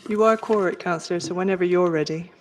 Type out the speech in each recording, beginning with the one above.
You are correct, councillor, so whenever you're ready.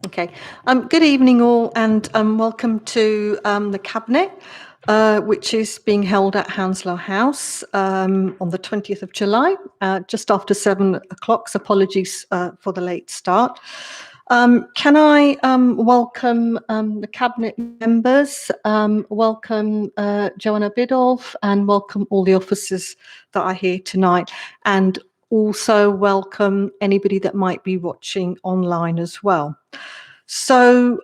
Okay. Good evening, all, and welcome to the Cabinet, which is being held at Hounslow House on the 20th of July, just after 7 o'clock. So apologies for the late start. Can I welcome the Cabinet members, welcome Joanna Biddulph, and welcome all the officers that are here tonight, and also welcome anybody that might be watching online as well. So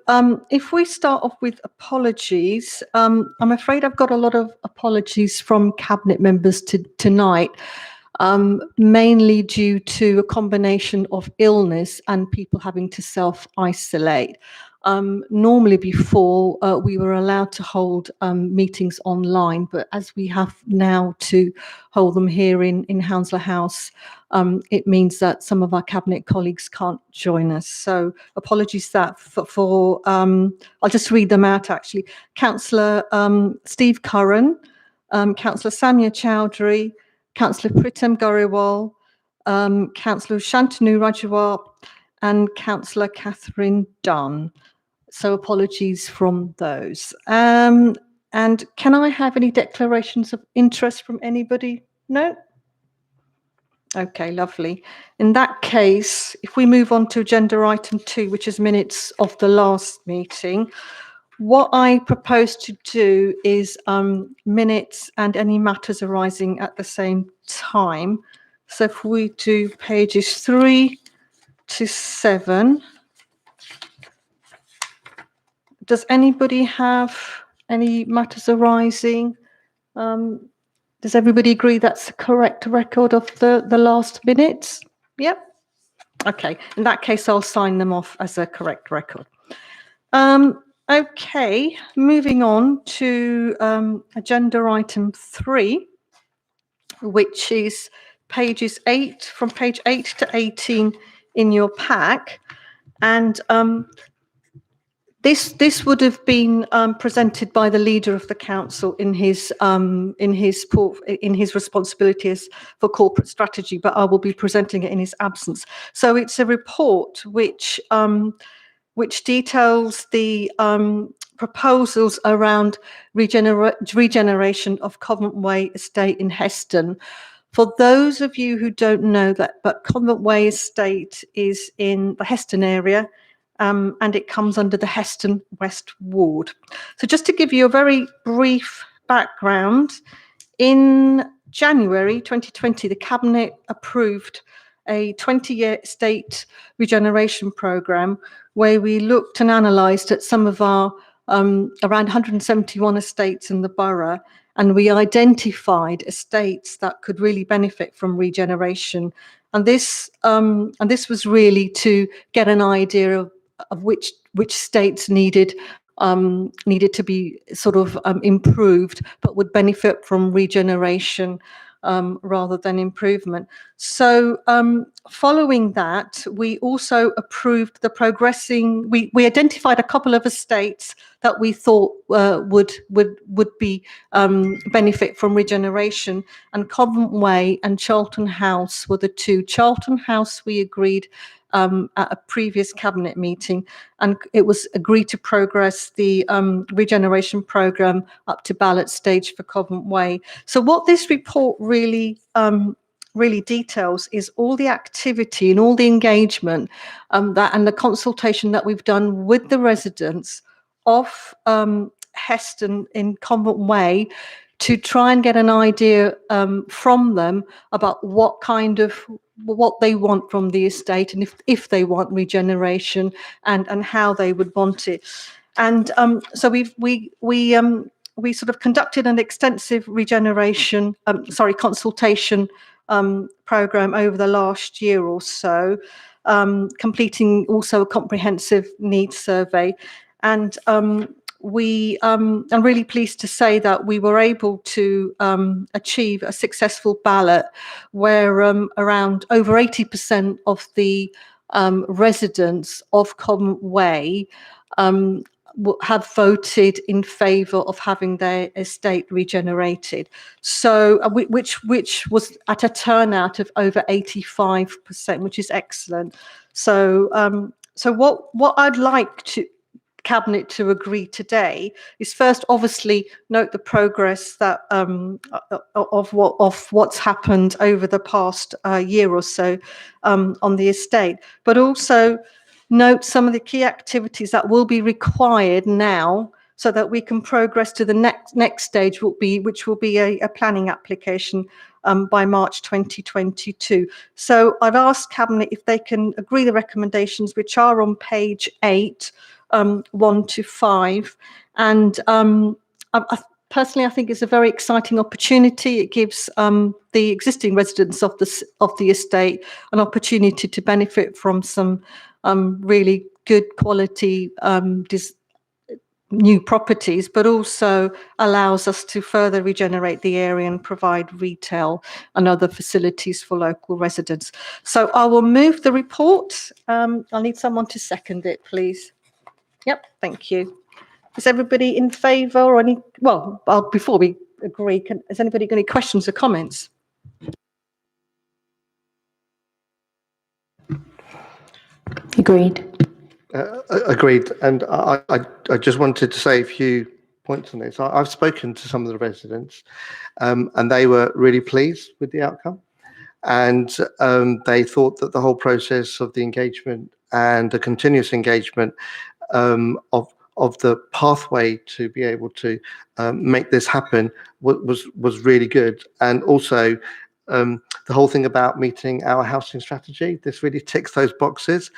if we start off with apologies, I'm afraid I've got a lot of apologies from Cabinet members tonight, mainly due to a combination of illness and people having to self-isolate. Normally before, we were allowed to hold meetings online, but as we have now to hold them here in Hounslow House, it means that some of our Cabinet colleagues can't join us. So apologies that for I'll just read them out actually. Councillor Steve Curran, Councillor Samia Chowdhury, Councillor Pritam Goriwal, Councillor Shantanu Rajawat, and Councillor Catherine Dunn. So apologies from those. And can I have any declarations of interest from anybody? No? Okay, lovely. In that case, if we move on to agenda item 2, which is minutes of the last meeting, what I propose to do is minutes and any matters arising at the same time. So if we do pages 3 to 7, does anybody have any matters arising? Does everybody agree that's the correct record of the last minutes? Yep. Okay, in that case, I'll sign them off as a correct record. Okay, moving on to agenda item 3, which is from page 8 to 18 in your pack. And this would have been presented by the leader of the council in his responsibilities for corporate strategy, but I will be presenting it in his absence. So it's a report which details the proposals around regeneration of Convent Way Estate in Heston. For those of you who don't know that, but Convent Way Estate is in the Heston area, and it comes under the Heston West Ward. So just to give you a very brief background, in January 2020, the Cabinet approved a 20-year estate regeneration programme where we looked and analysed at some of our around 171 estates in the borough, and we identified estates that could really benefit from regeneration. And this was really to get an idea of which estates needed to be sort of improved, but would benefit from regeneration rather than improvement. So following that, we also approved we identified a couple of estates that we thought would be benefit from regeneration, and Convent Way and Charlton House were the two. Charlton House we agreed at a previous cabinet meeting, and it was agreed to progress the regeneration programme up to ballot stage for Convent Way. So what this report really details is all the activity and all the engagement and the consultation that we've done with the residents of Heston in Convent Way to try and get an idea from them about what they want from the estate, and if they want regeneration, and how they would want it. And so we sort of conducted an extensive consultation program over the last year or so, completing also a comprehensive needs survey. And I'm really pleased to say that we were able to achieve a successful ballot where around over 80% of the residents of Convent Way have voted in favour of having their estate regenerated. So, which was at a turnout of over 85%, which is excellent. So, so what I'd like Cabinet to agree today is first, obviously, note the progress that of what's happened over the past year or so on the estate, but also note some of the key activities that will be required now so that we can progress to the next stage, which will be a planning application by March 2022. So I'd ask Cabinet if they can agree the recommendations, which are on page 8, 1 to 5. And personally, I think it's a very exciting opportunity. It gives the existing residents of the estate an opportunity to benefit from some really good quality new properties, but also allows us to further regenerate the area and provide retail and other facilities for local residents. So I will move the report. I'll need someone to second it, please. Yep, thank you. Is everybody in favour or any? Well, before we agree, has anybody got any questions or comments? Agreed. Agreed. And I just wanted to say a few points on this. I've spoken to some of the residents, and they were really pleased with the outcome. And they thought that the whole process of the engagement and the continuous engagement of the pathway to be able to make this happen was really good. And also the whole thing about meeting our housing strategy, this really ticks those boxes,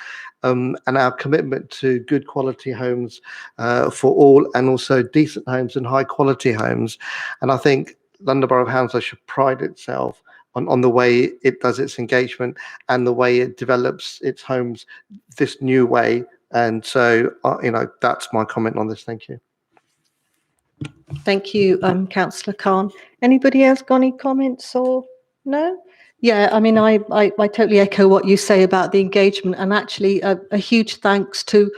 and our commitment to good quality homes for all, and also decent homes and high quality homes. And I think London Borough of Hounslow should pride itself on the way it does its engagement and the way it develops its homes this new way. And so, that's my comment on this. Thank you. Thank you, Councillor Khan. Anybody else got any comments or No? Yeah, I mean, I totally echo what you say about the engagement, and actually a huge thanks to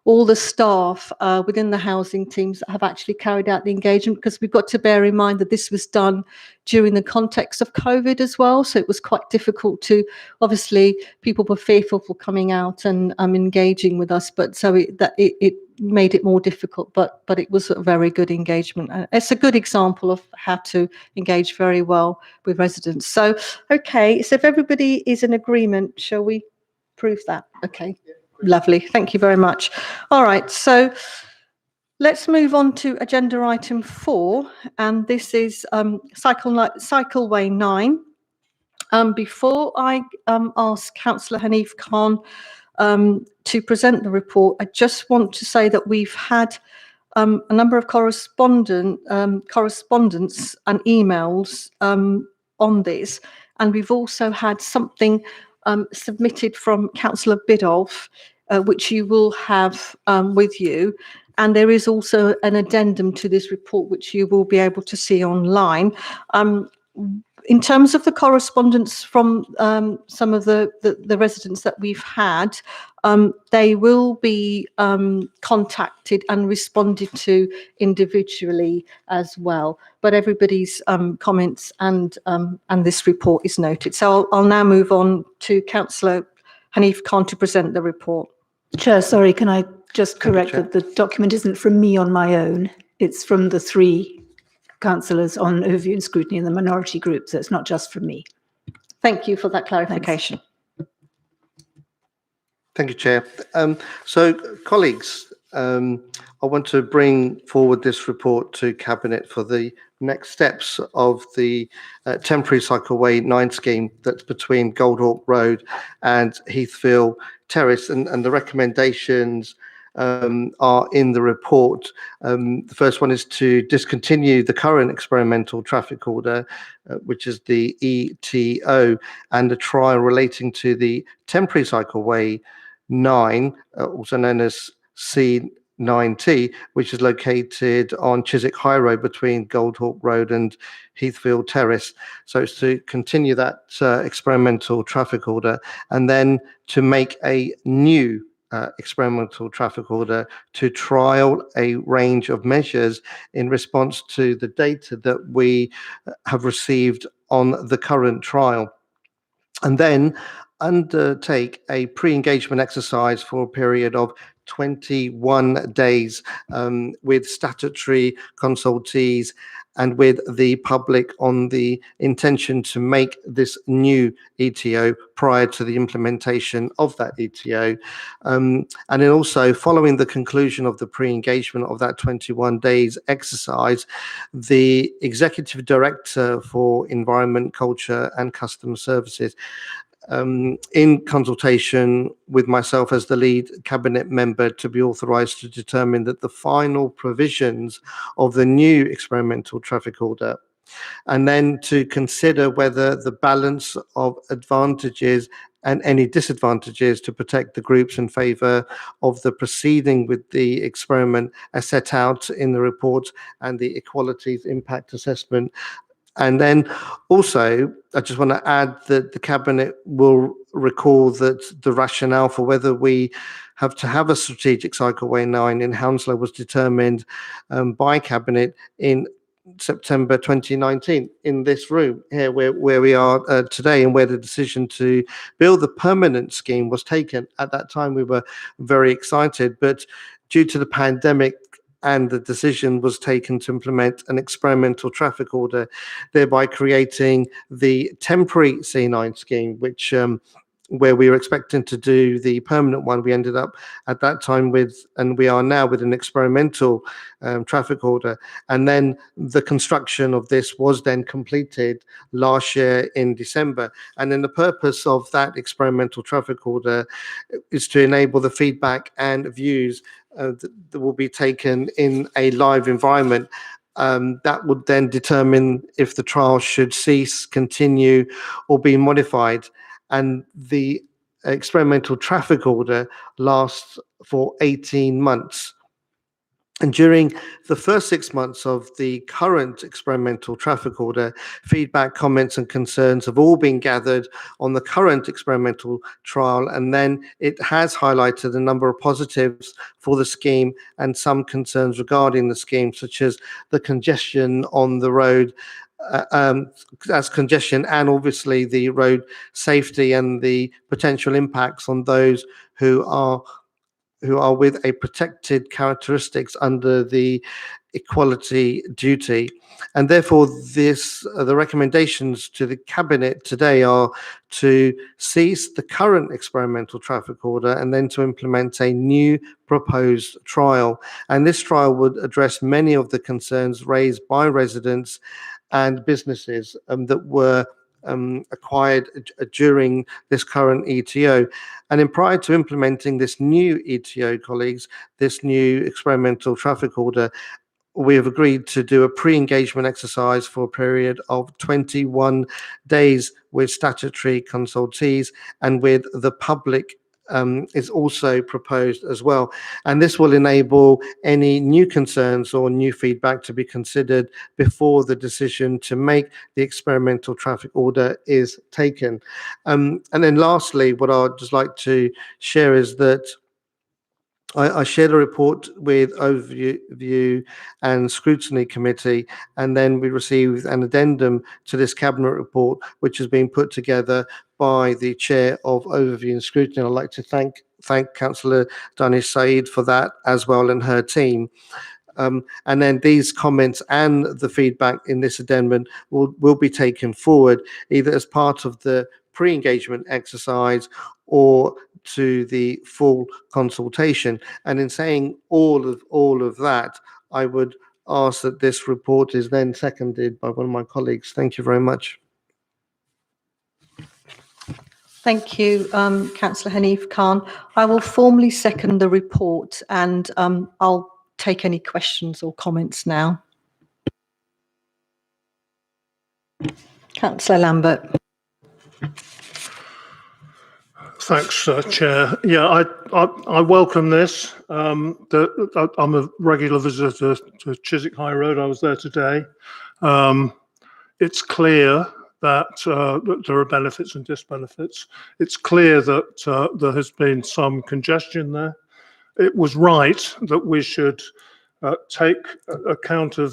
all the staff within the housing teams that have actually carried out the engagement, because we've got to bear in mind that this was done during the context of COVID as well. So it was quite difficult to, obviously, people were fearful for coming out and engaging with us, but so it made it more difficult, but it was a very good engagement. It's a good example of how to engage very well with residents. So, okay, so if everybody is in agreement, shall we prove that? Okay, lovely. Thank you very much. All right, so let's move on to agenda item 4, and this is Cycleway 9. Before I ask Councillor Hanif Khan to present the report, I just want to say that we've had a number of correspondence and emails on this, and we've also had something submitted from Councillor Biddulph, which you will have with you. And there is also an addendum to this report, which you will be able to see online. In terms of the correspondence from some of the residents that we've had, they will be contacted and responded to individually as well. But everybody's comments and this report is noted. So I'll now move on to Councillor Hanif Khan to present the report. Chair, sorry, can I just correct Chair. that the document isn't from me on my own. It's from the 3 councillors on overview and scrutiny in the minority group, so it's not just from me. Thank you for that clarification. Thank you, Chair. So, colleagues, I want to bring forward this report to Cabinet for the next steps of the temporary Cycleway 9 scheme that's between Goldhawk Road and Heathfield Terrace, and the recommendations are in the report. The first one is to discontinue the current experimental traffic order, which is the ETO, and the trial relating to the temporary Cycleway 9, also known as C9T, which is located on Chiswick High Road between Goldhawk Road and Heathfield Terrace. So it's to continue that experimental traffic order, and then to make a new experimental traffic order to trial a range of measures in response to the data that we have received on the current trial, and then undertake a pre-engagement exercise for a period of 21 days with statutory consultees and with the public on the intention to make this new ETO prior to the implementation of that ETO. And then also, following the conclusion of the pre-engagement of that 21 days exercise, the Executive Director for Environment, Culture and Customer Services, in consultation with myself as the lead cabinet member, to be authorised to determine that the final provisions of the new experimental traffic order, and then to consider whether the balance of advantages and any disadvantages to protect the groups in favour of the proceeding with the experiment as set out in the report and the equalities impact assessment. And then also, I just want to add that the Cabinet will recall that the rationale for whether we have to have a strategic Cycleway 9 in Hounslow was determined by Cabinet in September 2019 in this room here where we are today, and where the decision to build the permanent scheme was taken. At that time, we were very excited, but due to the pandemic, and the decision was taken to implement an experimental traffic order, thereby creating the temporary C9 scheme, which where we were expecting to do the permanent one, we ended up at that time with, and we are now with, an experimental traffic order. And then the construction of this was then completed last year in December. And then the purpose of that experimental traffic order is to enable the feedback and views that will be taken in a live environment. That would then determine if the trial should cease, continue, or be modified. And the experimental traffic order lasts for 18 months. And during the first 6 months of the current experimental traffic order, feedback, comments and concerns have all been gathered on the current experimental trial, and then it has highlighted a number of positives for the scheme and some concerns regarding the scheme, such as the congestion on the road, as congestion, and obviously the road safety and the potential impacts on those who are with a protected characteristics under the equality duty. And therefore, the recommendations to the Cabinet today are to cease the current experimental traffic order and then to implement a new proposed trial. And this trial would address many of the concerns raised by residents and businesses that were acquired during this current ETO. And in prior to implementing this new ETO, colleagues, this new experimental traffic order, we have agreed to do a pre-engagement exercise for a period of 21 days with statutory consultees and with the public is also proposed as well. And this will enable any new concerns or new feedback to be considered before the decision to make the experimental traffic order is taken. And then lastly, what I'd just like to share is that I shared a report with Overview and Scrutiny Committee, and then we received an addendum to this Cabinet report, which has been put together by the Chair of Overview and Scrutiny. I'd like to thank Councillor Danish Said for that as well, and her team. And then these comments and the feedback in this addendum will be taken forward either as part of the pre-engagement exercise or to the full consultation. And in saying all of that, I would ask that this report is then seconded by one of my colleagues. Thank you very much. Thank you, Councillor Hanif Khan. I will formally second the report, and I'll take any questions or comments now. Councillor Lambert. Thanks, Chair. Yeah, I welcome this. I'm a regular visitor to Chiswick High Road. I was there today. It's clear that there are benefits and disbenefits. It's clear that there has been some congestion there. It was right that we should take account of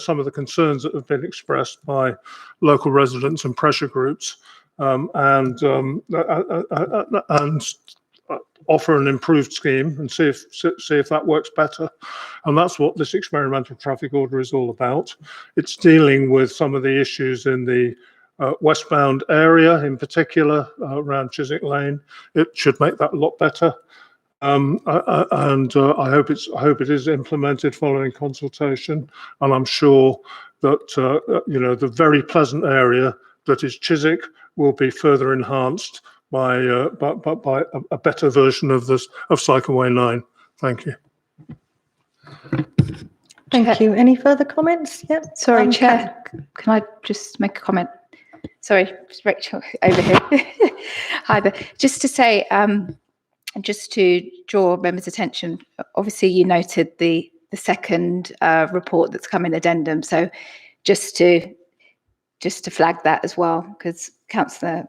some of the concerns that have been expressed by local residents and pressure groups. And offer an improved scheme and see if that works better. And that's what this experimental traffic order is all about. It's dealing with some of the issues in the westbound area, in particular around Chiswick Lane. It should make that a lot better. And I hope it is implemented following consultation. And I'm sure that the very pleasant area that is Chiswick will be further enhanced by a better version of Cycleway 9. Thank you. Thank you. Any further comments? Yep. Sorry, Chair, can I just make a comment? Sorry, Rachel over here. Hi there. Just to say, just to draw members' attention, obviously you noted the second report that's come in addendum. So just to flag that as well, because Councillor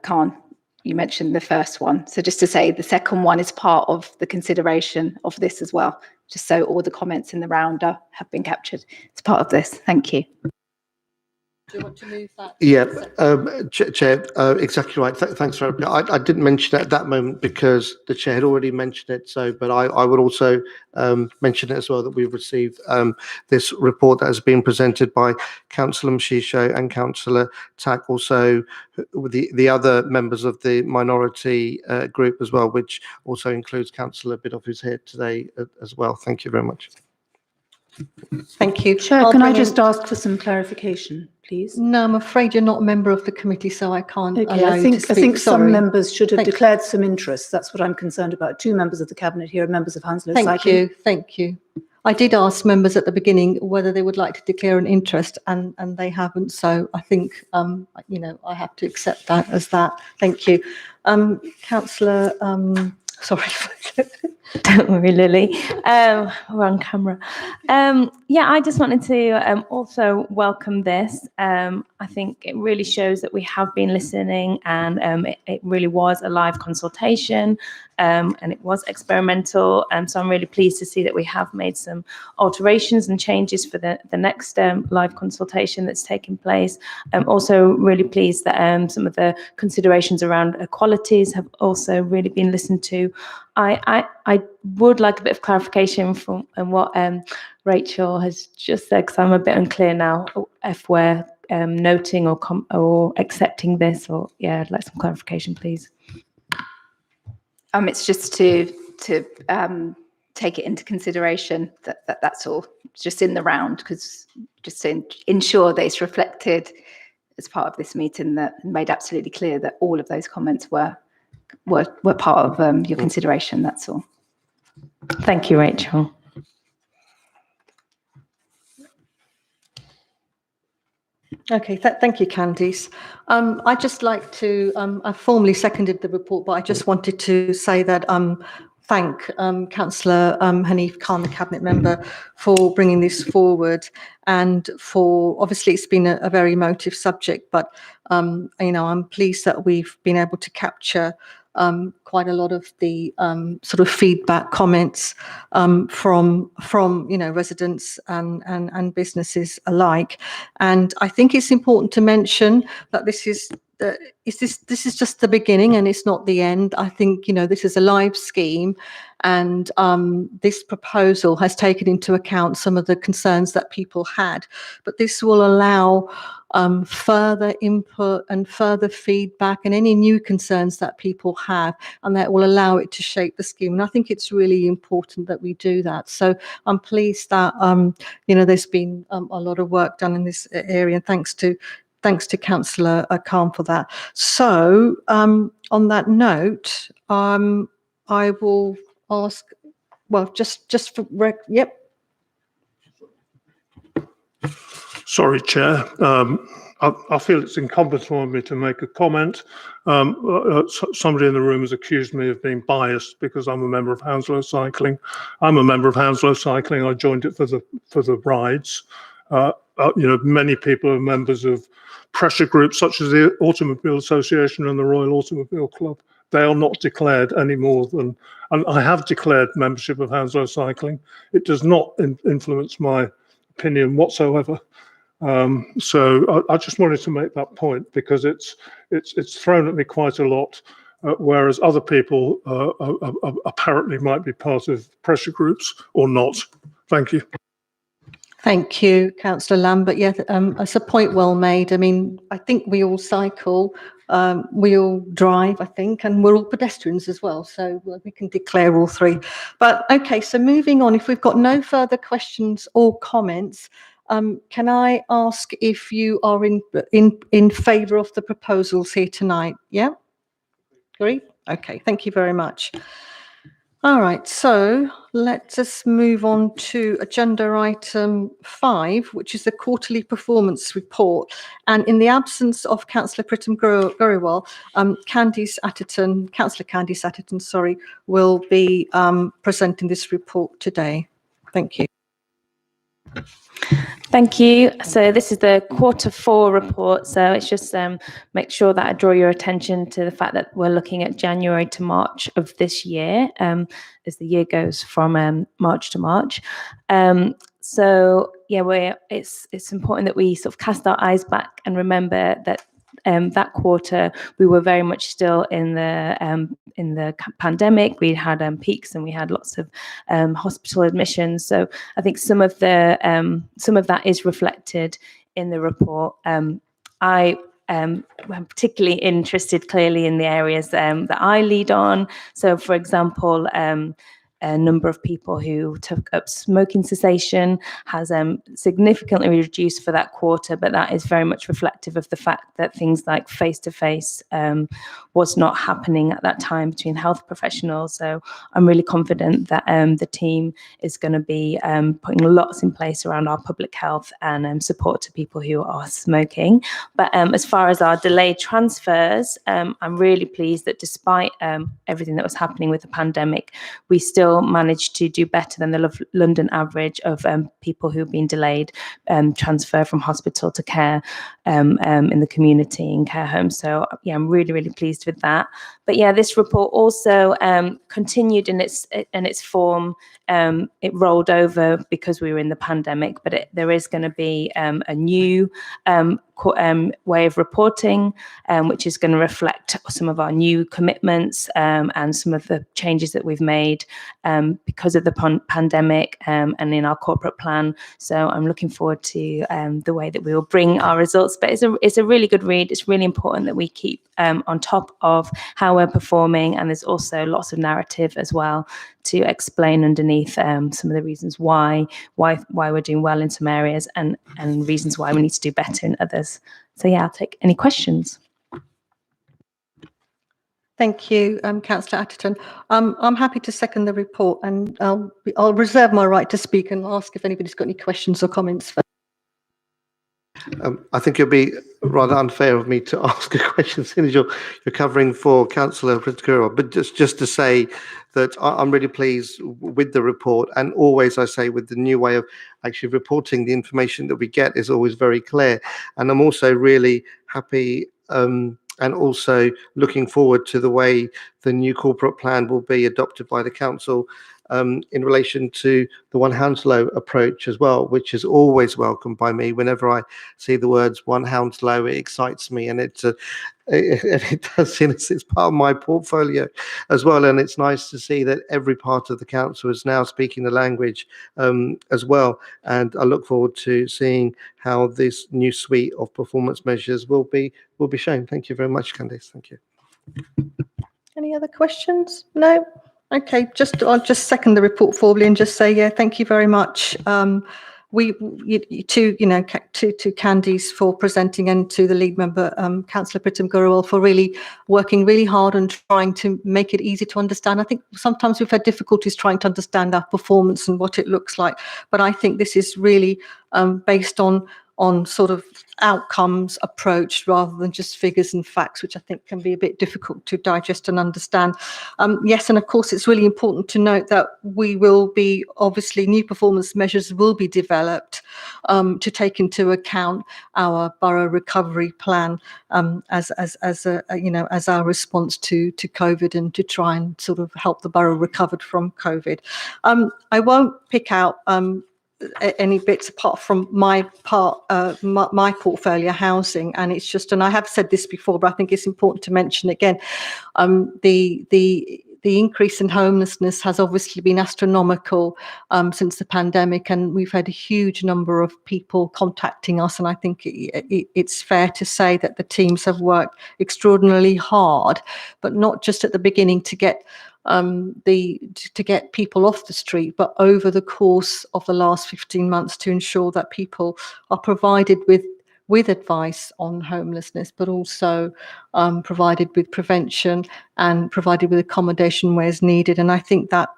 Khan, you mentioned the first one. So just to say the second one is part of the consideration of this as well, just so all the comments in the rounder have been captured. It's part of this. Thank you. Do you want to move that? Yeah, Chair, exactly right. Thanks for I didn't mention it at that moment because the Chair had already mentioned it. So, but I would also mention it as well that we've received this report that has been presented by Councillor Mshisho and Councillor Tak, also the other members of the minority group as well, which also includes Councillor Biddulph, who's here today as well. Thank you very much. Thank you. Chair, can I just ask for some clarification, please? No, I'm afraid you're not a member of the committee, so I can't allow you to speak. I think some Sorry. members should have declared some interest. That's what I'm concerned about. 2 members of the Cabinet here are members of Hounslow Cycling. Thank you. I did ask members at the beginning whether they would like to declare an interest, and they haven't. So I think I have to accept that as that. Thank you, Councillor. Sorry. Don't worry, Lily. We're on camera. Yeah, I just wanted to also welcome this. I think it really shows that we have been listening, and it really was a live consultation, and it was experimental. So I'm really pleased to see that we have made some alterations and changes for the next live consultation that's taking place. I'm also really pleased that some of the considerations around equalities have also really been listened to. I would like a bit of clarification from what Rachel has just said, because I'm a bit unclear now if we're noting or accepting this, or yeah, I'd like some clarification, please. It's just to take it into consideration that's all. It's just in the round, because just to ensure that it's reflected as part of this meeting, that made absolutely clear that all of those comments were part of your consideration. That's all. Thank you, Rachel. Okay, thank you, Candice. I'd just like to, I formally seconded the report, but I just wanted to say that thank Councillor Hanif Khan, the Cabinet Member, for bringing this forward, and for, obviously it's been a very emotive subject, but I'm pleased that we've been able to capture quite a lot of the sort of feedback, comments from residents and businesses alike. And I think it's important to mention that this is just the beginning, and it's not the end. I think this is a live scheme, and this proposal has taken into account some of the concerns that people had, but this will allow further input and further feedback and any new concerns that people have, and that will allow it to shape the scheme. And I think it's really important that we do that. So I'm pleased that there's been a lot of work done in this area, and thanks to Councillor Khan for that. So on that note, I will ask, well, just for yep. Sorry, Chair. I feel it's incumbent on me to make a comment. Somebody in the room has accused me of being biased because I'm a member of Hounslow Cycling. I'm a member of Hounslow Cycling. I joined it for the rides. Many people are members of pressure groups such as the Automobile Association and the Royal Automobile Club. They are not declared any more than, and I have declared membership of Hounslow Cycling. It does not influence my opinion whatsoever. So I just wanted to make that point, because it's thrown at me quite a lot, whereas other people apparently might be part of pressure groups or not. Thank you. Thank you, Councillor Lambert. Yeah, it's a point well made. I mean, I think we all cycle, we all drive, I think, and we're all pedestrians as well. So we can declare all three. But okay, so moving on, if we've got no further questions or comments, can I ask if you are in favour of the proposals here tonight? Yeah? Agree? Okay, thank you very much. All right, so let's just move on to agenda item 5, which is the quarterly performance report. And in the absence of Councillor Pritam Guriwal, Councillor Candice Atherton, will be presenting this report today. Thank you. Thank you. So this is the Q4 report. So it's just make sure that I draw your attention to the fact that we're looking at January to March of this year, as the year goes from March to March. So yeah, it's important that we sort of cast our eyes back and remember that that quarter we were very much still in the pandemic. We had peaks, and we had lots of hospital admissions. So I think some of that is reflected in the report. I'm particularly interested clearly in the areas that I lead on. So for example, a number of people who took up smoking cessation has significantly reduced for that quarter, but that is very much reflective of the fact that things like face-to-face was not happening at that time between health professionals. So I'm really confident that the team is going to be putting lots in place around our public health and support to people who are smoking. But as far as our delayed transfers, I'm really pleased that despite everything that was happening with the pandemic, we still still managed to do better than the London average of people who've been delayed transfer from hospital to care in the community in care homes. So yeah, I'm really, really pleased with that. But yeah, this report also continued in its form. It rolled over because we were in the pandemic, but there is going to be a new way of reporting, which is going to reflect some of our new commitments and some of the changes that we've made because of the pandemic and in our corporate plan. So I'm looking forward to the way that we will bring our results. But it's a really good read. It's really important that we keep on top of how we're performing, and there's also lots of narrative as well to explain underneath some of the reasons why we're doing well in some areas and reasons why we need to do better in others. So yeah, I'll take any questions. Thank you, Councillor Atherton. I'm happy to second the report, and I'll reserve my right to speak and ask if anybody's got any questions or comments. I think it'd be rather unfair of me to ask a question since you're covering for Councillor Fitzgerald, but just to say that I'm really pleased with the report, and always I say with the new way of actually reporting, the information that we get is always very clear. And I'm also really happy and also looking forward to the way the new corporate plan will be adopted by the council in relation to the One Hounslow approach as well, which is always welcomed by me. Whenever I see the words One Hounslow, it excites me, and it does, it's part of my portfolio as well. And it's nice to see that every part of the council is now speaking the language as well. And I look forward to seeing how this new suite of performance measures will be shown. Thank you very much, Candice. Thank you. Any other questions? No? Okay, I'll just second the report formally and just say, yeah, thank you very much. To Candice for presenting, and to the lead member, Councillor Pritam Gurwal, for really working really hard and trying to make it easy to understand. I think sometimes we've had difficulties trying to understand our performance and what it looks like, but I think this is really based on sort of outcomes approach rather than just figures and facts, which I think can be a bit difficult to digest and understand. Yes, and of course it's really important to note that we will be, obviously new performance measures will be developed to take into account our borough recovery plan as our response to COVID, and to try and sort of help the borough recover from COVID. I won't pick out any bits apart from my portfolio, housing, and it's just, and I have said this before, but I think it's important to mention again, the increase in homelessness has obviously been astronomical since the pandemic, and we've had a huge number of people contacting us, and I think it's fair to say that the teams have worked extraordinarily hard, but not just at the beginning to get people off the street, but over the course of the last 15 months to ensure that people are provided with advice on homelessness, but also provided with prevention and provided with accommodation where is needed. And I think that,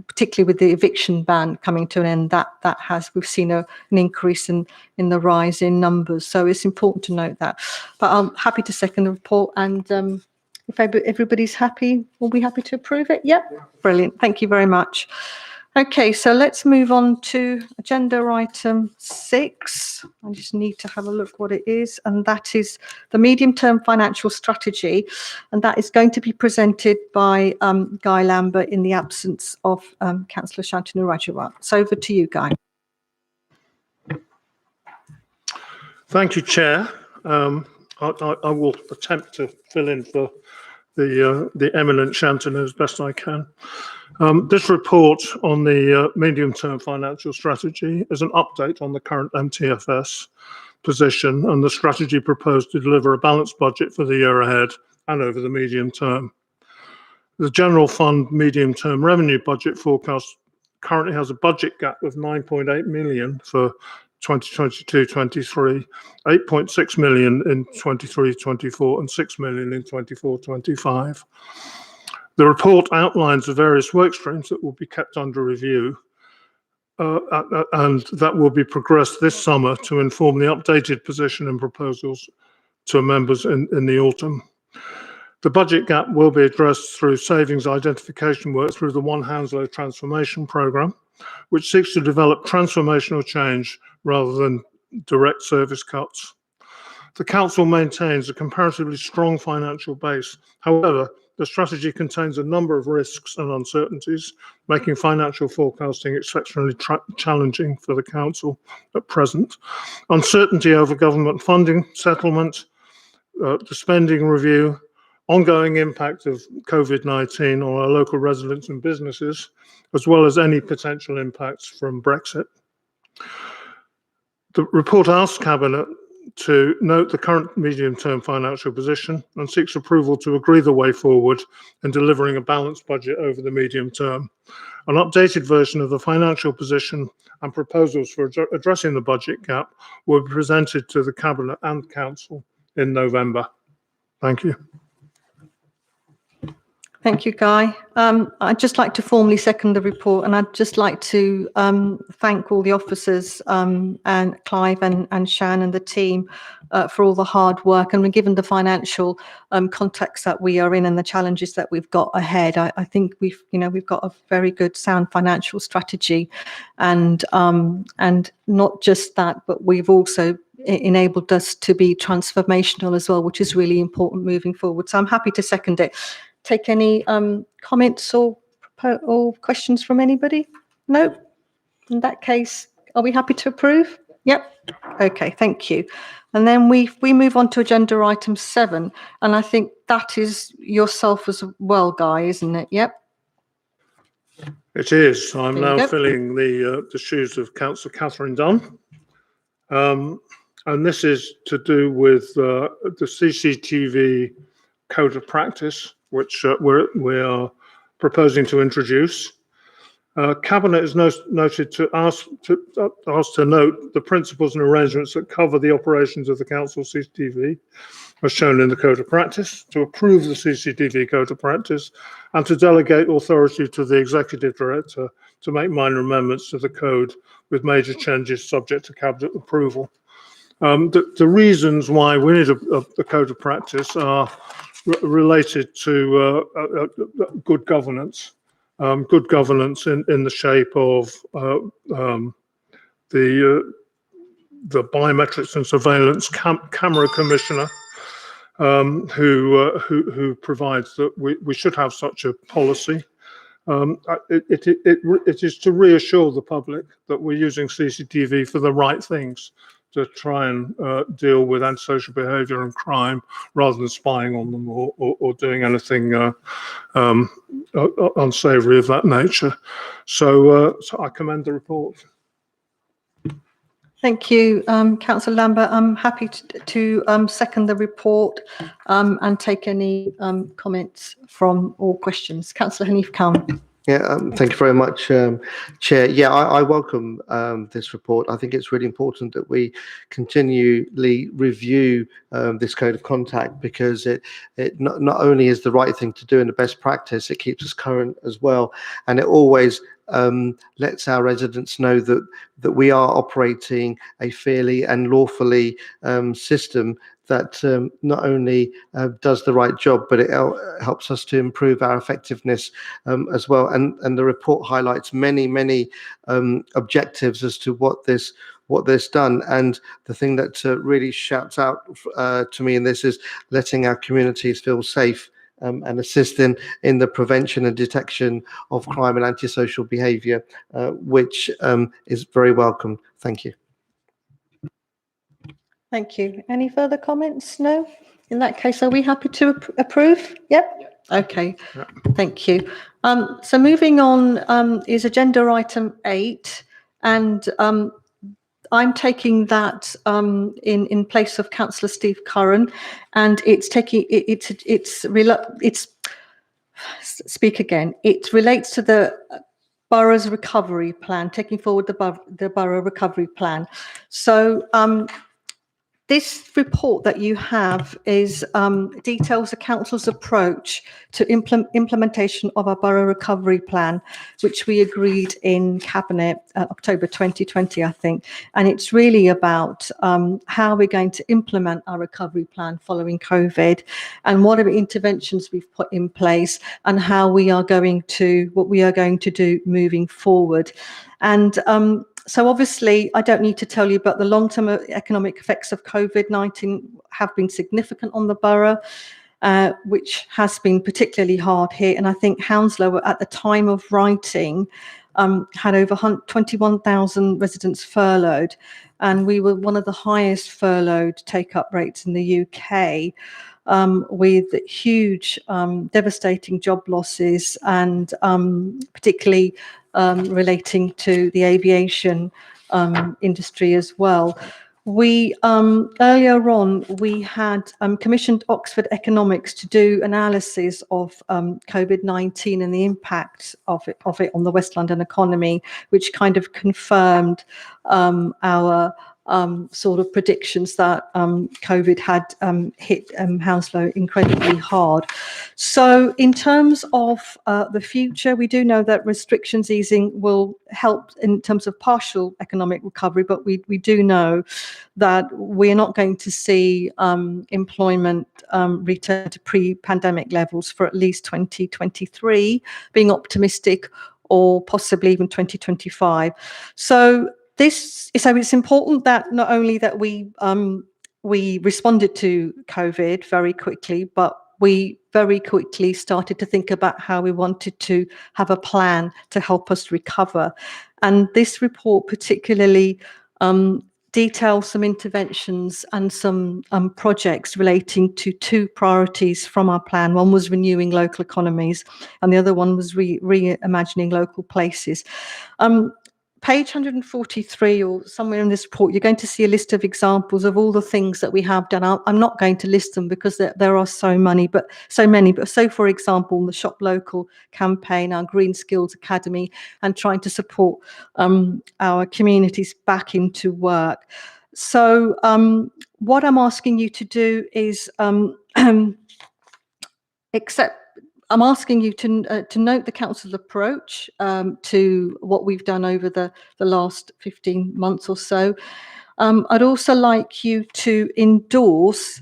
particularly with the eviction ban coming to an end, we've seen an increase in the rise in numbers. So it's important to note that. But I'm happy to second the report, and if everybody's happy, we'll be happy to approve it. Yep, brilliant. Thank you very much. Okay, so let's move on to agenda item 6. I just need to have a look what it is, and that is the medium-term financial strategy, and that is going to be presented by Guy Lambert in the absence of Councillor Shantanu Rajawat. So over to you, Guy. Thank you, Chair. I will attempt to fill in for the eminent Shantanu as best I can. This report on the medium-term financial strategy is an update on the current MTFS position and the strategy proposed to deliver a balanced budget for the year ahead and over the medium term. The General Fund medium-term revenue budget forecast currently has a budget gap of 9.8 million for 2022-23, 8.6 million in 23-24, and 6 million in 24-25. The report outlines the various work streams that will be kept under review and that will be progressed this summer to inform the updated position and proposals to members in the autumn. The budget gap will be addressed through savings identification work through the One Hounslow Transformation Programme, which seeks to develop transformational change rather than direct service cuts. The Council maintains a comparatively strong financial base. However, the strategy contains a number of risks and uncertainties, making financial forecasting exceptionally challenging for the Council at present. Uncertainty over government funding settlement, the spending review, ongoing impact of COVID-19 on our local residents and businesses, as well as any potential impacts from Brexit. The report asks Cabinet to note the current medium-term financial position and seeks approval to agree the way forward in delivering a balanced budget over the medium term. An updated version of the financial position and proposals for addressing the budget gap will be presented to the Cabinet and Council in November. Thank you. Thank you, Guy. I'd just like to formally second the report, and I'd just like to thank all the officers and Clive and Shan and the team for all the hard work. And given the financial context that we are in and the challenges that we've got ahead, I think we've got a very good, sound financial strategy, and not just that, but we've also enabled us to be transformational as well, which is really important moving forward. So I'm happy to second it. Take any comments or questions from anybody? No? In that case, are we happy to approve? Yep. Okay, thank you. And then we move on to agenda item 7, and I think that is yourself as well, Guy, isn't it? Yep. It is. I'm There you now go. filling the shoes of Councillor Catherine Dunn. And this is to do with the CCTV code of practice, which we are proposing to introduce. Cabinet is noted to ask to note the principles and arrangements that cover the operations of the council CCTV, as shown in the code of practice, to approve the CCTV code of practice, and to delegate authority to the executive director to make minor amendments to the code with major changes subject to cabinet approval. The reasons why we need a code of practice are related to good governance. Good governance in the shape of the biometrics and surveillance camera commissioner, who provides that we should have such a policy. It is to reassure the public that we're using CCTV for the right things, to try and deal with antisocial behaviour and crime, rather than spying on them or doing anything unsavoury of that nature. So I commend the report. Thank you, Councillor Lambert. I'm happy to second the report and take any comments from or questions. Councillor Hanif Khan. Yeah, thank you very much, Chair. Yeah, I welcome this report. I think it's really important that we continually review this code of conduct, because it not only is the right thing to do and the best practice, it keeps us current as well, and it always lets our residents know that we are operating a fairly and lawfully system that not only does the right job, but it helps us to improve our effectiveness as well. And the report highlights many objectives as to what this done. And the thing that really shouts out to me in this is letting our communities feel safe and assisting in the prevention and detection of crime and antisocial behaviour, which is very welcome. Thank you. Thank you. Any further comments? No? In that case, are we happy to approve? Yep. Okay. Yep. Thank you. So moving on is agenda item 8, and I'm taking that in place of Councillor Steve Curran, and it's speak again. It relates to the borough's recovery plan, taking forward the borough recovery plan. So This report that you have is details the council's approach to implementation of our borough recovery plan, which we agreed in Cabinet October 2020, I think. And it's really about how we're going to implement our recovery plan following COVID, and what are the interventions we've put in place, and how we are going to, what we are going to do moving forward. And so obviously, I don't need to tell you, but the long-term economic effects of COVID-19 have been significant on the borough, which has been particularly hard hit. And I think Hounslow, at the time of writing, had over 21,000 residents furloughed, and we were one of the highest furloughed take-up rates in the UK, with huge, devastating job losses, and particularly relating to the aviation industry as well. We earlier on, we had commissioned Oxford Economics to do analysis of COVID-19 and the impact of it on the West London economy, which kind of confirmed our sort of predictions that COVID had hit Hounslow incredibly hard. So in terms of the future, we do know that restrictions easing will help in terms of partial economic recovery, but we do know that we're not going to see employment return to pre-pandemic levels for at least 2023, being optimistic, or possibly even 2025. So it's important that not only that we responded to COVID very quickly, but we very quickly started to think about how we wanted to have a plan to help us recover. And this report particularly details some interventions and some projects relating to two priorities from our plan. One was renewing local economies, and the other one was reimagining local places. Page 143 or somewhere in this report, you're going to see a list of examples of all the things that we have done. I'm not going to list them because there are so many, but so for example, the Shop Local campaign, our Green Skills Academy, and trying to support our communities back into work. So what I'm asking you to do is I'm asking you to note the council's approach to what we've done over the last 15 months or so. I'd also like you to endorse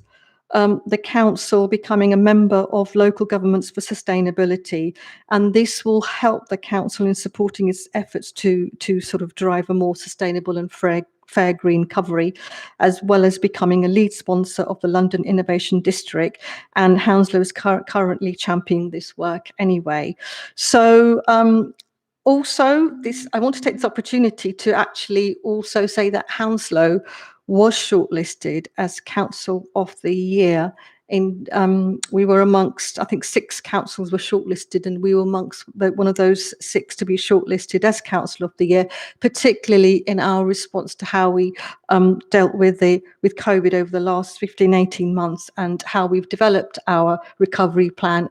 the council becoming a member of Local Governments for Sustainability, and this will help the council in supporting its efforts to sort of drive a more sustainable and fair green recovery, as well as becoming a lead sponsor of the London Innovation District. And Hounslow is currently championing this work anyway. So also, I want to take this opportunity to actually also say that Hounslow was shortlisted as Council of the Year. We were amongst, I think 6 councils were shortlisted, and we were amongst one of those 6 to be shortlisted as Council of the Year, particularly in our response to how we dealt with COVID over the last 15-18 months, and how we've developed our recovery plan,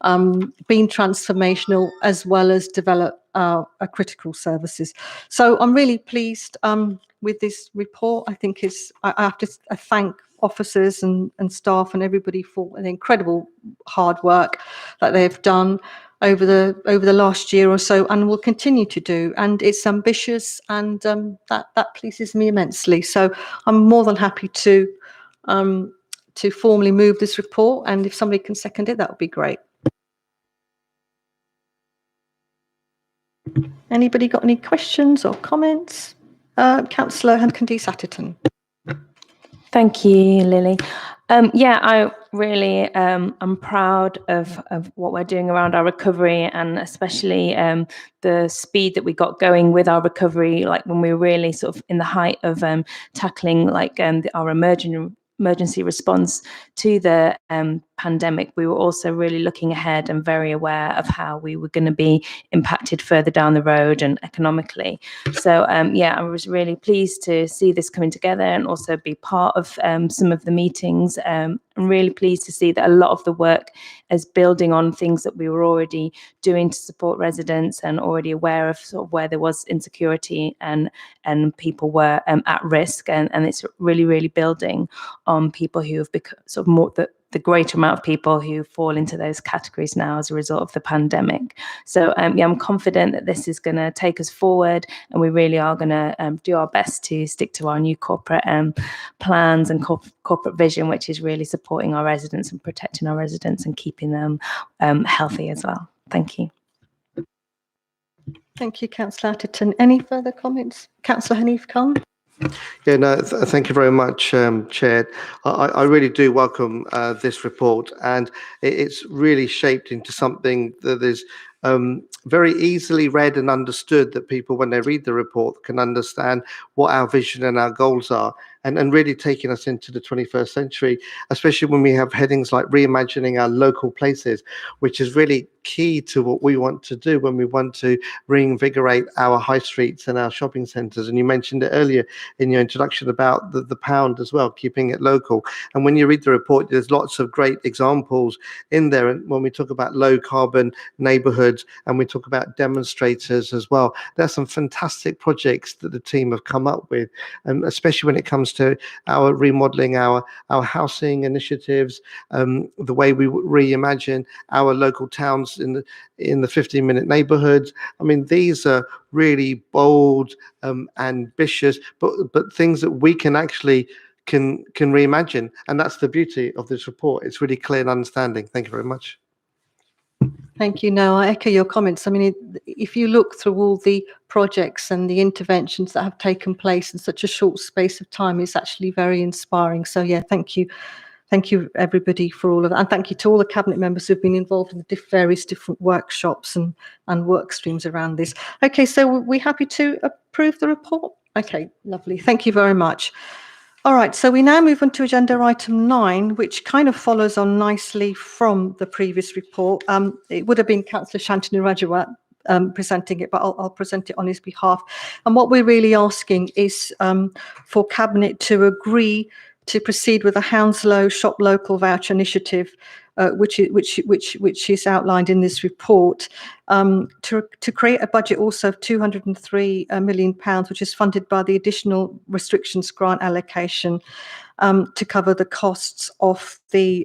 been transformational, as well as develop our critical services. So I'm really pleased with this report. I think I have to thank officers and staff and everybody for an incredible hard work that they've done over the last year or so, and will continue to do. And it's ambitious, and that pleases me immensely. So I'm more than happy to formally move this report, and if somebody can second it, that would be great. Anybody got any questions or comments? Councillor Hankin-Satterton. Thank you, Lily. Yeah, I really am proud of what we're doing around our recovery, and especially the speed that we got going with our recovery, like when we were really sort of in the height of tackling like our emergency response to the pandemic, we were also really looking ahead and very aware of how we were going to be impacted further down the road and economically. So yeah, I was really pleased to see this coming together and also be part of some of the meetings. I'm really pleased to see that a lot of the work is building on things that we were already doing to support residents and already aware of sort of where there was insecurity and people were at risk, and it's really building on people who have become sort of more the greater amount of people who fall into those categories now as a result of the pandemic. So yeah, I'm confident that this is going to take us forward, and we really are going to do our best to stick to our new corporate plans and corporate vision, which is really supporting our residents and protecting our residents and keeping them healthy as well. Thank you. Thank you, Councillor Atherton. Any further comments? Councillor Hanif Khan? Yeah, no, thank you very much, Chair. I really do welcome this report, and it's really shaped into something that is very easily read and understood, that people, when they read the report, can understand what our vision and our goals are, and really taking us into the 21st century, especially when we have headings like reimagining our local places, which is really key to what we want to do when we want to reinvigorate our high streets and our shopping centres. And you mentioned it earlier in your introduction about the pound as well, keeping it local. And when you read the report, there's lots of great examples in there. And when we talk about low carbon neighbourhoods and we talk about demonstrators as well, there's some fantastic projects that the team have come up with, and especially when it comes to our remodelling our housing initiatives, the way we reimagine our local towns in the 15-minute neighbourhoods. I mean, these are really bold, ambitious, but things that we can actually can reimagine, and that's the beauty of this report. It's really clear and understanding. Thank you very much. Thank you. No, I echo your comments. I mean, if you look through all the projects and the interventions that have taken place in such a short space of time, it's actually very inspiring. So yeah, thank you. Thank you, everybody, for all of that. And thank you to all the Cabinet members who've been involved in the various different workshops and work streams around this. Okay, so we're happy to approve the report? Okay, lovely. Thank you very much. All right, so we now move on to agenda item 9, which kind of follows on nicely from the previous report. It would have been Councillor Shantanu Rajawat presenting it, but I'll present it on his behalf. And what we're really asking is for Cabinet to agree to proceed with the Hounslow Shop Local Voucher Initiative, which is outlined in this report, to create a budget also of £203 million, which is funded by the additional restrictions grant allocation to cover the costs of the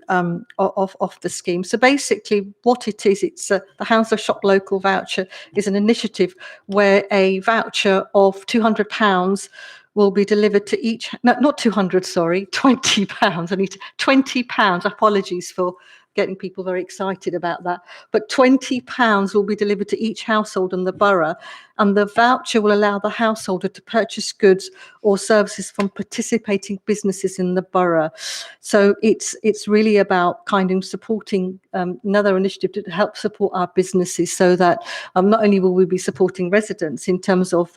scheme. So basically, what it is, it's the Hounslow Shop Local Voucher is an initiative where a voucher of £200 will be delivered to each, no, not 200, sorry, £20. I need £20. Apologies for getting people very excited about that. But £20 will be delivered to each household in the borough, and the voucher will allow the householder to purchase goods or services from participating businesses in the borough. So it's really about kind of supporting another initiative to help support our businesses, so that not only will we be supporting residents in terms of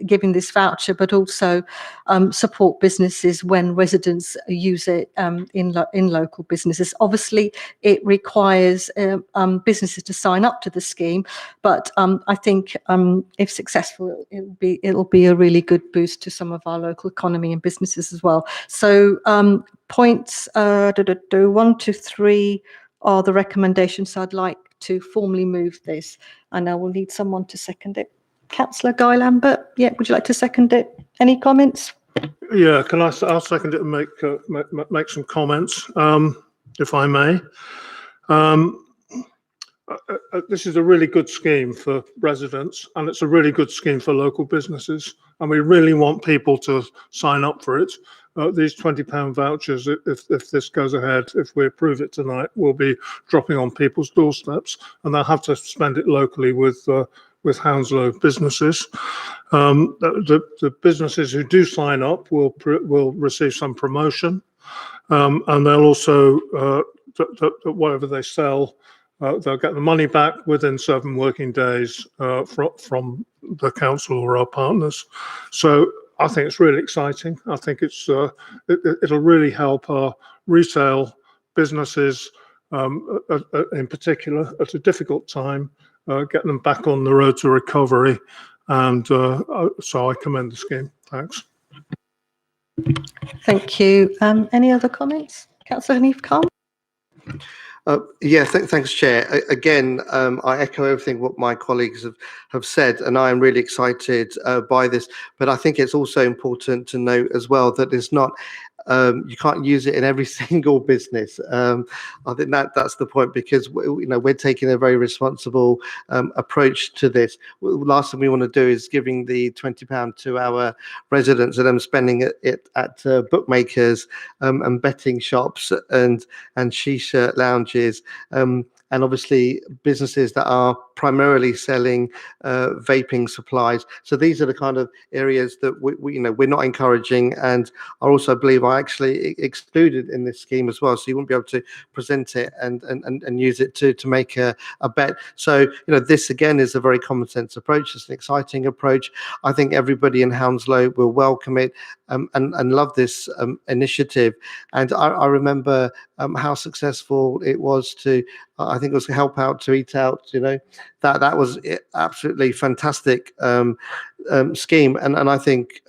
giving this voucher, but also support businesses when residents use it in local businesses. Obviously, it requires businesses to sign up to the scheme, but I think if successful, it'll be a really good boost to some of our local economy and businesses as well. So points 1 to 3 are the recommendations. So I'd like to formally move this, and I will need someone to second it. Councillor Guy Lambert, yeah, would you like to second it? Any comments? Yeah, I'll second it and make some comments, if I may. This is a really good scheme for residents, and it's a really good scheme for local businesses, and we really want people to sign up for it. These £20 vouchers, if this goes ahead, if we approve it tonight, will be dropping on people's doorsteps, and they'll have to spend it locally with Hounslow businesses. The businesses who do sign up will receive some promotion, and they'll also whatever they sell, they'll get the money back within 7 working days from the council or our partners. So I think it's really exciting. I think it'll really help our retail businesses in particular at a difficult time, get them back on the road to recovery. And so I commend the scheme. Thanks. Thank you. Any other comments? Councillor Hanif Khan? Yeah, thanks, Chair. Again, I echo everything what my colleagues have said, and I am really excited by this. But I think it's also important to note as well that it's not, you can't use it in every single business. I think that's the point, because we're taking a very responsible approach to this. Last thing we want to do is giving the £20 to our residents and them spending it at bookmakers and betting shops and shisha lounges. And obviously businesses that are primarily selling vaping supplies. So these are the kind of areas that we're not encouraging, and I also believe are actually excluded in this scheme as well. So you wouldn't be able to present it and use it to make a bet. So this again is a very common sense approach. It's an exciting approach. I think everybody in Hounslow will welcome it and love this initiative. And I remember how successful it was to, I think it was Help Out to Eat Out, that was absolutely fantastic scheme. And I think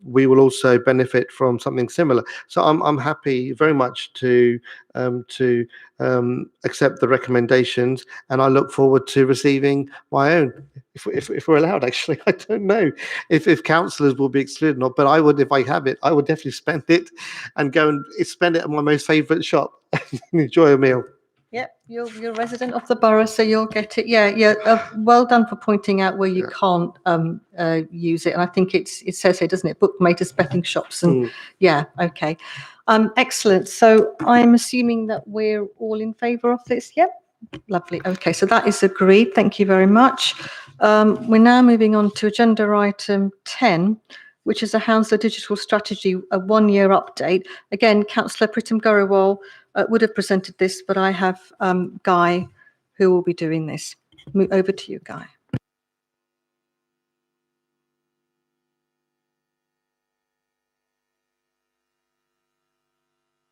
we will also benefit from something similar. So I'm happy very much to accept the recommendations, and I look forward to receiving my own, if we're allowed. Actually, I don't know if councillors will be excluded or not, but I would, if I have it, I would definitely spend it and go and spend it at my most favourite shop and enjoy a meal. Yeah, you're a resident of the borough, so you'll get it. Yeah. Well done for pointing out where you can't use it. And I think it says here, doesn't it? Bookmakers, betting shops, and yeah, okay. Excellent. So I'm assuming that we're all in favour of this. Yep. Lovely. Okay, so that is agreed. Thank you very much. We're now moving on to agenda item 10, which is a Hounslow digital strategy, a 1-year update. Again, Councillor Pritam Garawal would have presented this, but I have Guy who will be doing this. Move over to you, Guy.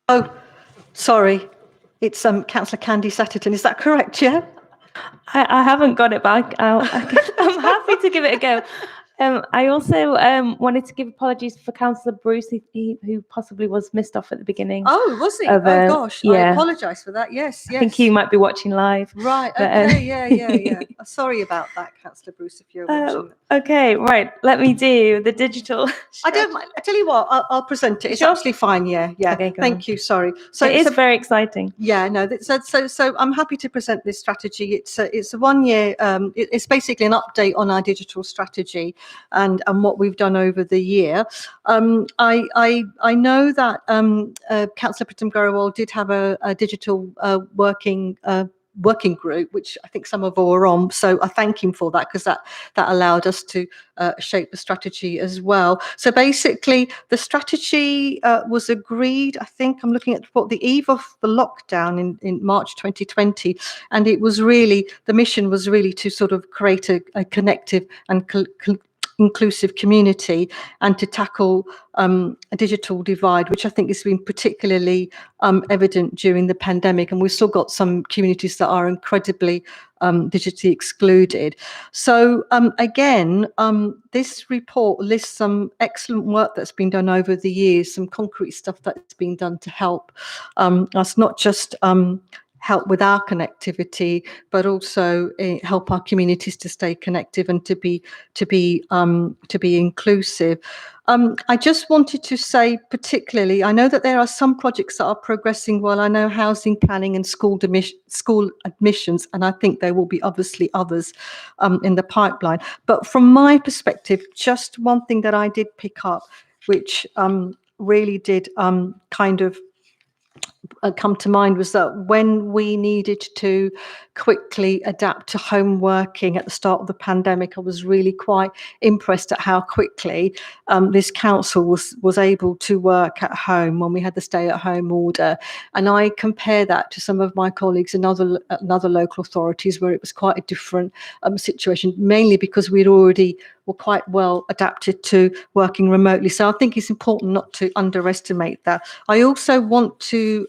Oh, sorry. It's Councillor Candy Satterton. Is that correct, yeah? I haven't got it back. I'm happy to give it a go. I also wanted to give apologies for Councillor Bruce, who possibly was missed off at the beginning. Oh, was he? Oh, gosh. yeah. I apologise for that. Yes. I think he might be watching live. Right. But, Okay. Yeah. Sorry about that, Councillor Bruce, if you're watching. Okay. Right. Let me do the digital. I don't mind. I tell you what, I'll present it. It's Sure. absolutely fine. Yeah. Okay, go on. Thank you. Sorry. So It is very exciting. Yeah, no. So I'm happy to present this strategy. It's a 1-year. It's basically an update on our digital strategy and what we've done over the year. I know that Councillor Pritam Garawal did have a digital working group, which I think some of all were on. So I thank him for that, because that allowed us to shape the strategy as well. So basically, the strategy was agreed, I think, I'm looking at the eve of the lockdown in March 2020. And it was really, the mission was really to sort of create a connective and inclusive community, and to tackle a digital divide, which I think has been particularly evident during the pandemic. And we've still got some communities that are incredibly digitally excluded. So again, this report lists some excellent work that's been done over the years, some concrete stuff that's been done to help us not just help with our connectivity, but also help our communities to stay connected and to be inclusive. I just wanted to say, particularly, I know that there are some projects that are progressing well. I know housing planning and school admissions, and I think there will be obviously others in the pipeline. But from my perspective, just one thing that I did pick up, which really did kind of come to mind, was that when we needed to quickly adapt to home working at the start of the pandemic, I was really quite impressed at how quickly this council was able to work at home when we had the stay-at-home order. And I compare that to some of my colleagues in other local authorities where it was quite a different situation, mainly because we'd already were quite well adapted to working remotely. So I think it's important not to underestimate that. I also want to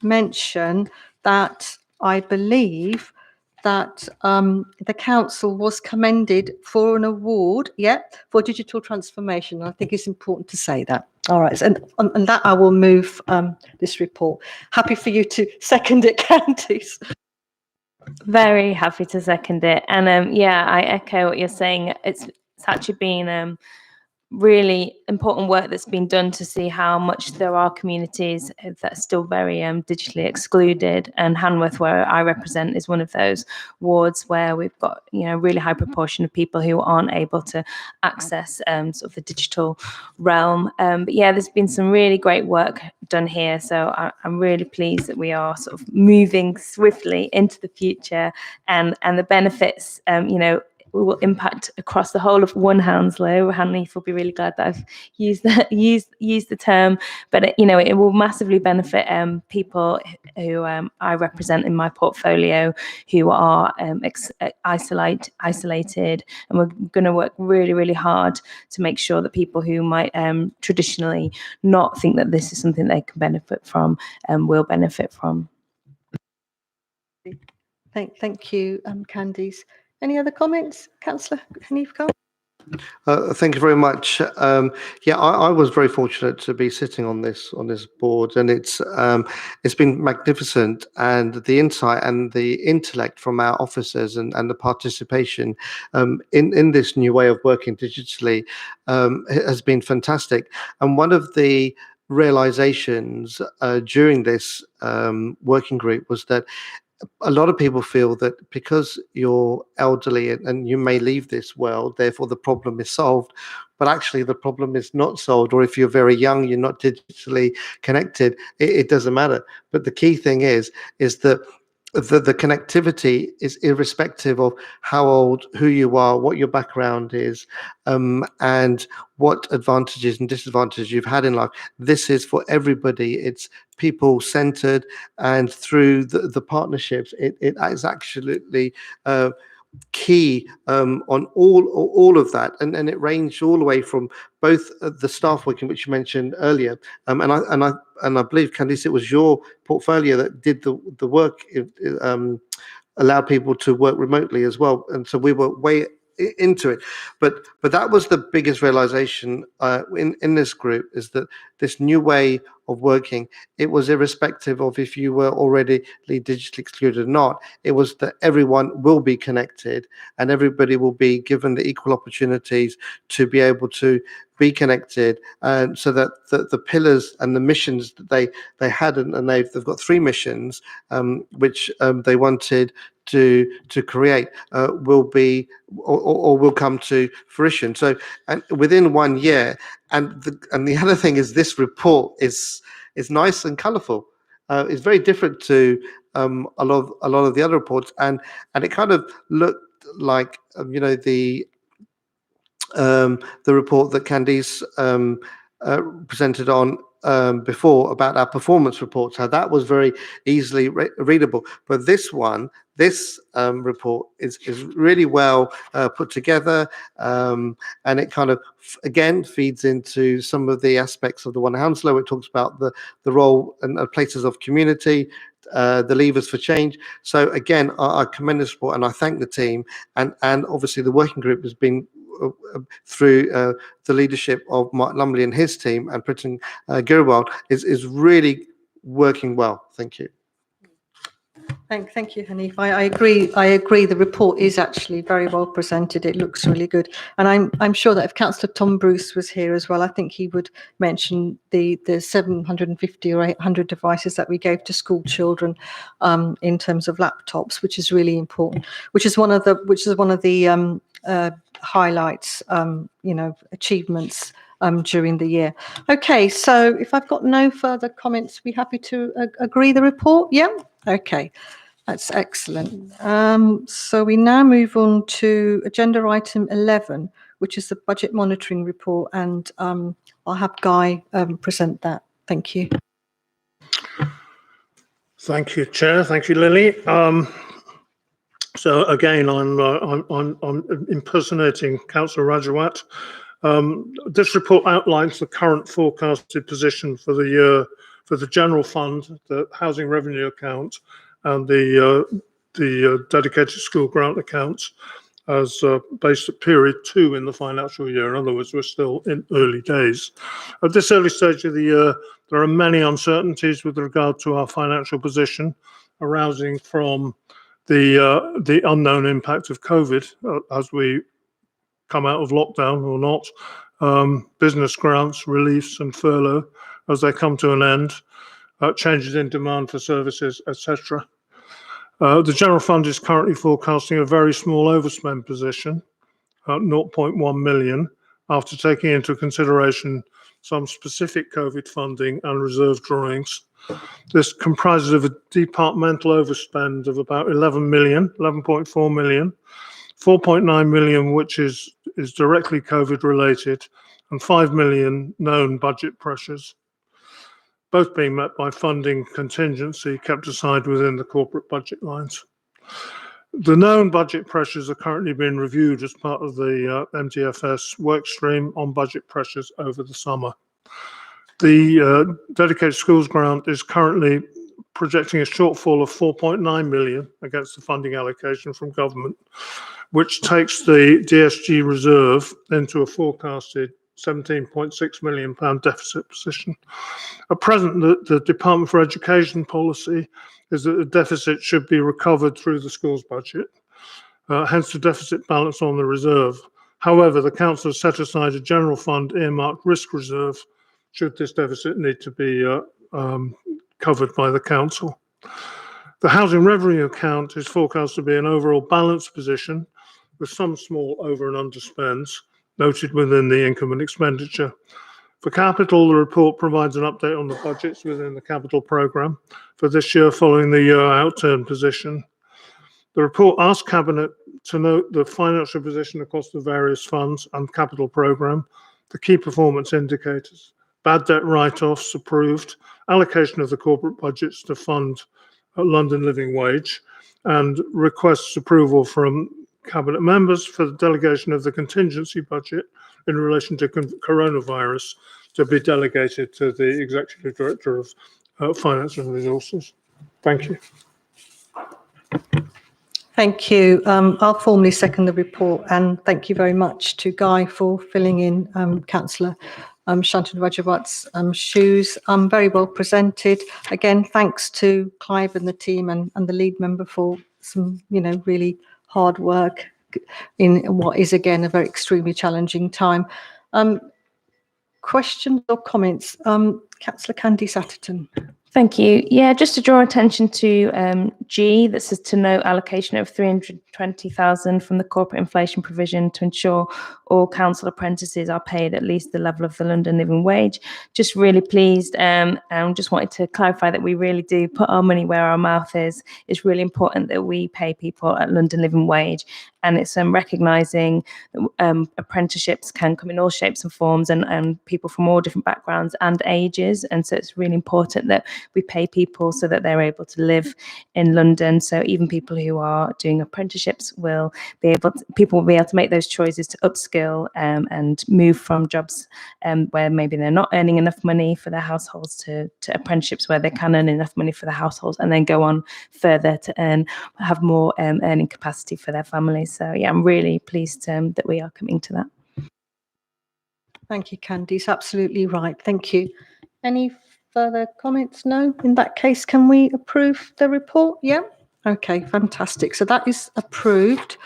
mention that I believe that the council was commended for an award, for digital transformation. I think it's important to say that. All right, and on that I will move this report. Happy for you to second it, Candice. Very happy to second it. And yeah, I echo what you're saying. It's actually been really important work that's been done to see how much there are communities that are still very digitally excluded, and Hanworth, where I represent, is one of those wards where we've got a really high proportion of people who aren't able to access sort of the digital realm. But yeah, there's been some really great work done here, so I'm really pleased that we are sort of moving swiftly into the future, and the benefits will impact across the whole of one Hounslow. Hanif will be really glad that I've used the term, but it will massively benefit people who I represent in my portfolio, who are isolated, and we're going to work really, really hard to make sure that people who might traditionally not think that this is something they can benefit from will benefit from. Thank you, Candice. Any other comments, Councillor Hanif Khan? Thank you very much. I was very fortunate to be sitting on this board, and it's been magnificent, and the insight and the intellect from our officers and the participation in this new way of working digitally has been fantastic. And one of the realizations during this working group was that a lot of people feel that because you're elderly and you may leave this world, therefore the problem is solved. But actually the problem is not solved. Or if you're very young, you're not digitally connected, it doesn't matter. But the key thing is that the connectivity is irrespective of how old, who you are, what your background is, and what advantages and disadvantages you've had in life. This is for everybody. It's people-centered, and through the partnerships, it is absolutely key on all of that, and it ranged all the way from both the staff working, which you mentioned earlier, and I believe, Candice, it was your portfolio that did the work, allowed people to work remotely as well, and so we were way into it. But that was the biggest realization in this group, is that this new way of working, it was irrespective of if you were already digitally excluded or not. It was that everyone will be connected, and everybody will be given the equal opportunities to be able to be connected, and so that the pillars and the missions that they had, and they've got 3 missions which they wanted to create will be or will come to fruition. So, and within 1 year, and the other thing is, this report is nice and colourful. It's very different to a lot of the other reports, and it kind of looked like the report that Candice presented on before about our performance reports, how that was very easily readable. But this report is really well put together, and it kind of again feeds into some of the aspects of the One Hounslow. It talks about the role and places of community, the levers for change. So again, I commend this report, and I thank the team, and obviously the working group has been through the leadership of Mark Lumley and his team, and Pritin Giriwal is really working well. Thank you. Thank you, Hanif. I agree. The report is actually very well presented. It looks really good, and I'm sure that if Councillor Tom Bruce was here as well, I think he would mention the 750 or 800 devices that we gave to school children in terms of laptops, which is really important. Which is one of the highlights, achievements during the year. Okay, so if I've got no further comments, we happy to agree the report? Yeah. Okay, that's excellent. So we now move on to agenda item 11, which is the budget monitoring report, and I'll have Guy present that. Thank you. Thank you, Chair. Thank you, Lily. So again, I'm impersonating Councillor Rajawat. This report outlines the current forecasted position for the year for the general fund, the housing revenue account, and the dedicated school grant accounts as based at period 2 in the financial year. In other words, we're still in early days. At this early stage of the year, there are many uncertainties with regard to our financial position arising from the unknown impact of COVID as we come out of lockdown or not, business grants, reliefs and furlough as they come to an end, changes in demand for services, etc. The general fund is currently forecasting a very small overspend position, 0.1 million, after taking into consideration some specific COVID funding and reserve drawings. This comprises of a departmental overspend of about 11 million, 11.4 million, 4.9 million which is directly COVID related, and 5 million known budget pressures, both being met by funding contingency kept aside within the corporate budget lines. The known budget pressures are currently being reviewed as part of the MTFS work stream on budget pressures over the summer. The dedicated schools grant is currently projecting a shortfall of 4.9 million against the funding allocation from government, which takes the DSG reserve into a forecasted £17.6 million deficit position. At present, the Department for Education policy is that the deficit should be recovered through the schools budget, hence the deficit balance on the reserve. However, the council has set aside a general fund earmarked risk reserve should this deficit need to be covered by the council. The housing revenue account is forecast to be an overall balanced position with some small over and underspends noted within the income and expenditure. For capital, the report provides an update on the budgets within the capital programme for this year following the year outturn position. The report asks Cabinet to note the financial position across the various funds and capital programme, the key performance indicators, bad debt write-offs approved, allocation of the corporate budgets to fund London Living Wage, and requests approval from Cabinet members for the delegation of the contingency budget in relation to coronavirus to be delegated to the Executive Director of Finance and Resources. Thank you. Thank you. I'll formally second the report, and thank you very much to Guy for filling in Councillor Shantanu Rajawat's shoes. Very well presented. Again, thanks to Clive and the team and the lead member for some, really hard work in what is again a very extremely challenging time. Questions or comments? Councillor Candice Atherton. Thank you. Yeah, just to draw attention to G, that says to note allocation of 320,000 from the corporate inflation provision to ensure all council apprentices are paid at least the level of the London Living Wage. Just really pleased and just wanted to clarify that we really do put our money where our mouth is. It's really important that we pay people at London Living Wage, and it's recognising that apprenticeships can come in all shapes and forms and people from all different backgrounds and ages, and so it's really important that we pay people so that they're able to live in London. So even people who are doing apprenticeships will be able to make those choices to upskill and move from jobs where maybe they're not earning enough money for their households to apprenticeships where they can earn enough money for their households, and then go on further to have more earning capacity for their families. So yeah, I'm really pleased that we are coming to that. Thank you, Candice. Absolutely right. Thank you. Any further comments? No. In that case, can we approve the report? Yeah. Okay, fantastic. So that is approved.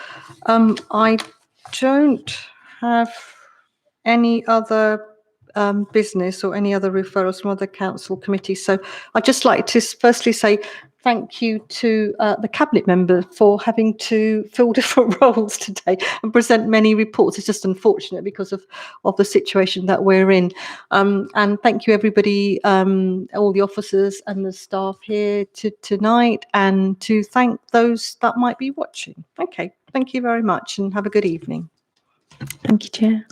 I don't have any other business or any other referrals from other council committees. So I'd just like to firstly say thank you to the Cabinet member for having to fill different roles today and present many reports. It's just unfortunate because of the situation that we're in. And thank you, everybody, all the officers and the staff here tonight, and to thank those that might be watching. Okay, thank you very much and have a good evening. Thank you, Chair.